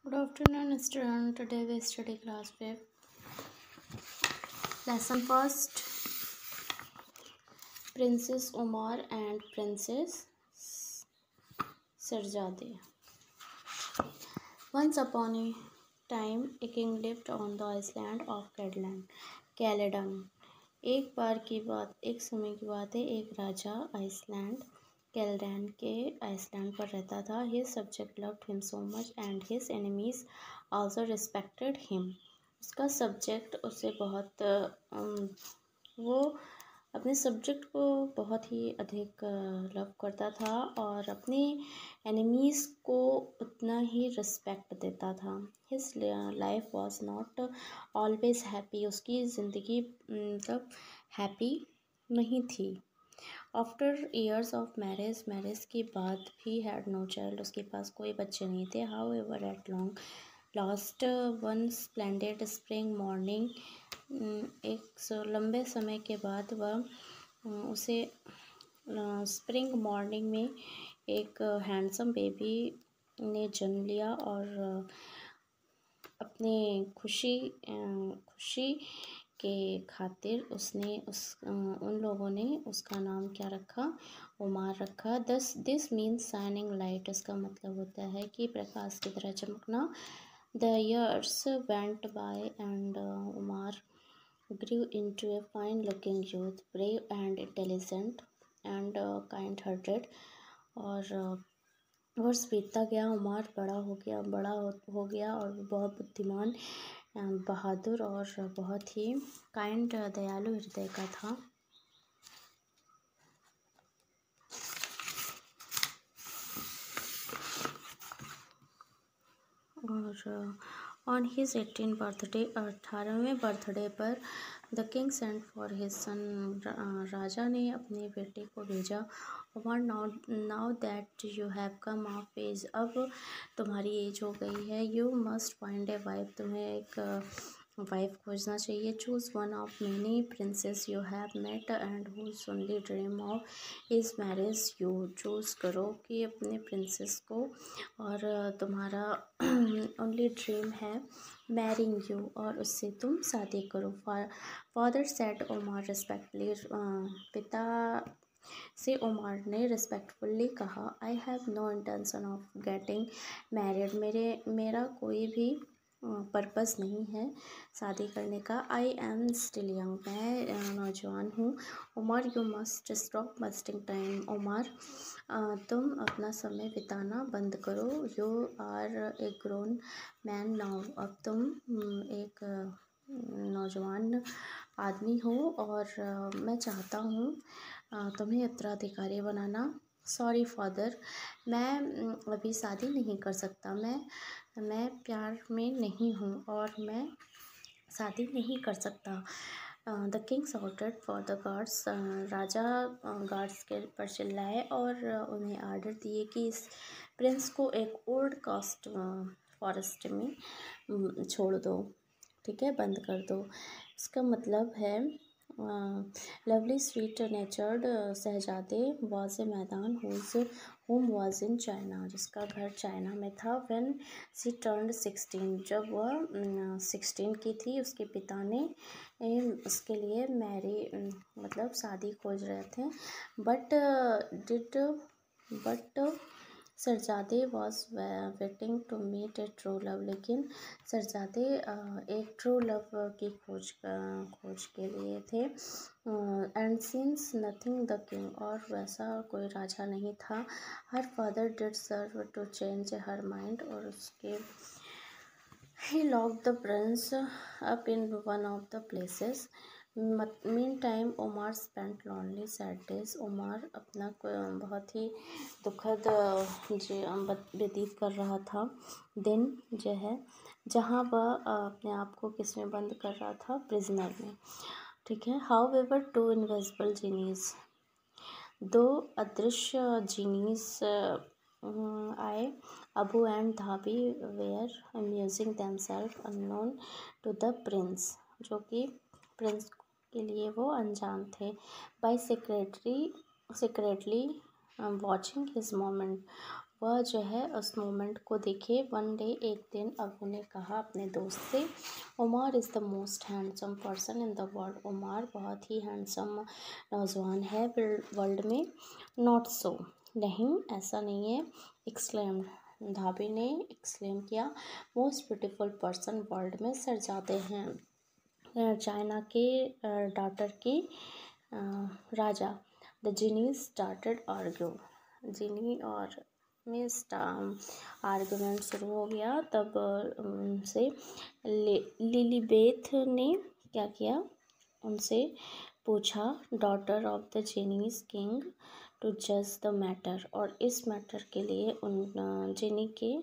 Good afternoon, student. Today we study class 5. Lesson first. Princess Omar and Princess Sarzade. Once upon a time, a king lived on the island of Caledon. एक समय की बात है, एक राजा कैलडैन के Iceland पर रहता था. His subject loved him so much and his enemies also respected him. उसका सब्जेक्ट उसे बहुत वो अपने सब्जेक्ट को बहुत ही अधिक लव करता था और अपने एनिमीज़ को उतना ही रिस्पेक्ट देता था. His life was not always happy. उसकी ज़िंदगी मतलब हैप्पी नहीं थी. आफ्टर ईयर्स ऑफ मैरिज के बाद भी हैड नो चाइल्ड. उसके पास कोई बच्चे नहीं थे. How ever at last one splendid spring morning. एक लंबे समय के बाद वह उसे स्प्रिंग मॉर्निंग में एक हैंडसम बेबी ने जन्म लिया और अपने खुशी के खातिर उसने उन लोगों ने उसका नाम क्या रखा? उमार रखा. This means shining light. इसका मतलब होता है कि प्रकाश की तरह चमकना. The years went by and Umar grew into a fine-looking youth, brave and intelligent and kind-hearted. और वर्ष बीतता गया. उमर बड़ा हो गया और बहुत बुद्धिमान, बहादुर और बहुत ही काइंड दयालु हृदय का था. और ऑन हिज 18 बर्थडे 18वें बर्थडे पर the king sent for his son. राजा ने अपने बेटे को भेजा. Umar now that you have come of age. अब तुम्हारी एज हो गई है. You must find a wife. तुम्हें एक वाइफ खोजना चाहिए. Choose one of many princesses you have met and whose only dream of is marriage you. Choose करो कि अपने प्रिंसेस को और तुम्हारा ओनली ड्रीम है मैरिंग यू और उससे तुम शादी करो. Father said Umar respectfully. पिता से उमर ने रिस्पेक्टफुली कहा. I have no intention of getting married. मेरा कोई भी पर्पस नहीं है शादी करने का. I am still young. मैं नौजवान हूँ. Umar you must stop wasting time. Umar तुम अपना समय बिताना बंद करो. You are a grown man now. अब तुम एक नौजवान आदमी हो और मैं चाहता हूँ तुम्हें उत्तराधिकारी बनाना. सॉरी फादर, मैं अभी शादी नहीं कर सकता. मैं प्यार में नहीं हूँ और मैं शादी नहीं कर सकता. The king shotted for the guards. Raja guards के पर चिल्लाए और उन्हें आर्डर दिए कि इस प्रिंस को एक ओल्ड कास्ट फॉरेस्ट में छोड़ दो. ठीक है, बंद कर दो. इसका मतलब है लवली स्वीट नेचर्ड शहजादे वाज ए मैदान होम वाज इन चाइना. जिसका घर चाइना में था. When she turned 16. जब वह 16 की थी, उसके पिता ने उसके लिए मतलब शादी खोज रहे थे. बट शहजादे was waiting to meet a true love. लेकिन शहजादे एक ट्रू लव की खोज के लिए थे. And since nothing the king. और वैसा कोई राजा नहीं था. Her father did serve to change her mind. और उसके ही locked the prince up in one of the places. Meantime, Umar spent lonely sad days. Umar अपना बहुत ही दुखद व्यतीत कर रहा था दिन जो है, जहाँ वह अपने आप को किस में बंद कर रहा था? प्रिजनर में. ठीक है. However two invisible genies. दो अदृश्य जीनीज आए. अबू एंड धाबी were amusing themselves unknown to the prince. जो कि प्रिंस के लिए वो अनजान थे. By secretly watching his moment. वह जो है उस मोमेंट को देखे। वन डे, एक दिन अबू ने कहा अपने दोस्त से, Umar is the most handsome person in the world. Umar बहुत ही हैंडसम नौजवान है वर्ल्ड में। नॉट सो, नहीं ऐसा नहीं है। एक्सक्लेम्ड, धाबी ने एक्सक्लेम किया। मोस्ट ब्यूटीफुल पर्सन वर्ल्ड में सर हैं चाइना के डॉटर के राजा। द जीनी स्टार्टेड आर्ग्यू, जीनी और में आर्गुमेंट शुरू हो गया। तब से लिलीबेथ ने क्या किया, उनसे पूछा, daughter of the genies king to जज द मैटर, और इस मैटर के लिए उन जीनी के